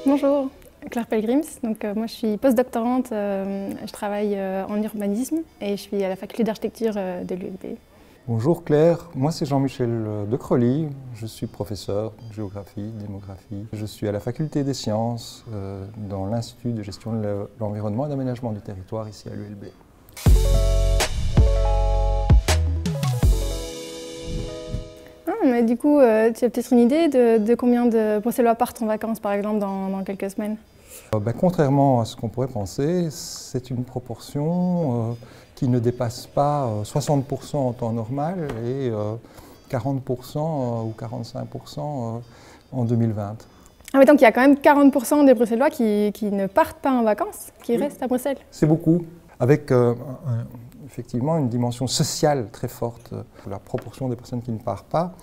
Bonjour, Claire Pelgrims. Moi je suis postdoctorante, je travaille en urbanisme et je suis à la faculté d'architecture de l'ULB. Bonjour Claire, moi c'est Jean-Michel de Crolly, je suis professeur de géographie, démographie. Je suis à la faculté des sciences dans l'Institut de gestion de l'environnement et d'aménagement du territoire ici à l'ULB. Mais du coup, tu as peut-être une idée de combien de Bruxellois partent en vacances par exemple dans quelques semaines? Contrairement à ce qu'on pourrait penser, c'est une proportion qui ne dépasse pas 60% en temps normal et 40% ou 45% en 2020. Ah oui, donc il y a quand même 40% des Bruxellois qui ne partent pas en vacances, qui restent à Bruxelles. C'est beaucoup, avec effectivement une dimension sociale très forte. La proportion des personnes qui ne partent pas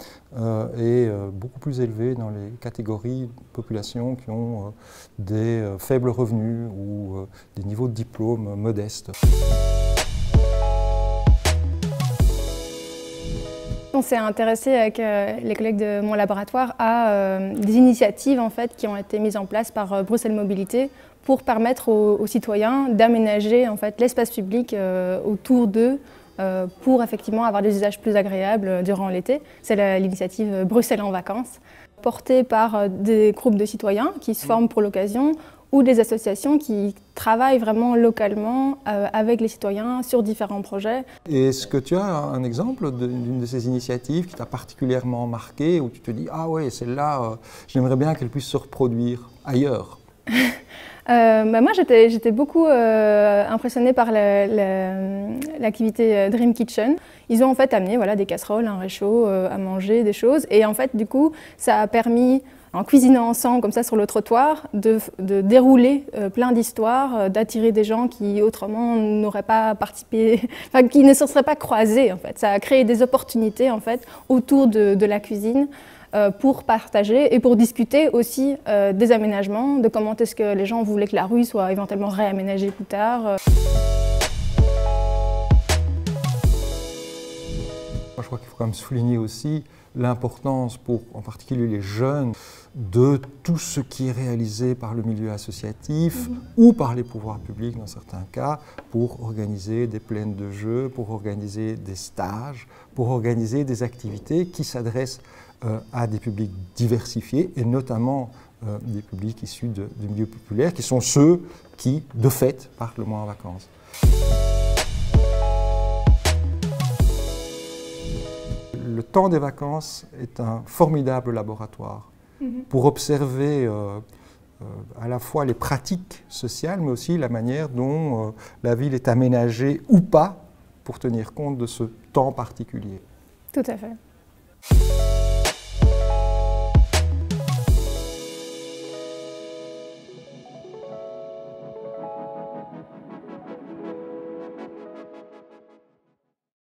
est beaucoup plus élevée dans les catégories de population qui ont des faibles revenus ou des niveaux de diplôme modestes. On s'est intéressé avec les collègues de mon laboratoire à des initiatives en fait, qui ont été mises en place par Bruxelles Mobilité pour permettre aux citoyens d'aménager en fait, l'espace public autour d'eux pour effectivement avoir des usages plus agréables durant l'été. C'est l'initiative Bruxelles en vacances, portée par des groupes de citoyens qui se forment pour l'occasion ou des associations qui travaillent vraiment localement avec les citoyens sur différents projets. Est-ce que tu as un exemple d'une de ces initiatives qui t'a particulièrement marqué, où tu te dis « Ah ouais, celle-là, j'aimerais bien qu'elle puisse se reproduire ailleurs » Moi, j'étais beaucoup impressionnée par l'activité Dream Kitchen. Ils ont en fait amené des casseroles, un réchaud, à manger, des choses. Et en fait, du coup, ça a permis, en cuisinant ensemble comme ça sur le trottoir, de dérouler plein d'histoires, d'attirer des gens qui autrement n'auraient pas participé, enfin qui ne se seraient pas croisés en fait. Ça a créé des opportunités en fait autour de la cuisine pour partager et pour discuter aussi des aménagements, de comment est-ce que les gens voulaient que la rue soit éventuellement réaménagée plus tard. Moi, je crois qu'il faut quand même souligner aussi l'importance pour, en particulier les jeunes, de tout ce qui est réalisé par le milieu associatif ou par les pouvoirs publics dans certains cas pour organiser des plaines de jeux, pour organiser des stages, pour organiser des activités qui s'adressent à des publics diversifiés et notamment des publics issus du milieu populaire qui sont ceux qui, de fait, partent le moins en vacances. Le temps des vacances est un formidable laboratoire pour observer à la fois les pratiques sociales, mais aussi la manière dont la ville est aménagée ou pas pour tenir compte de ce temps particulier. Tout à fait.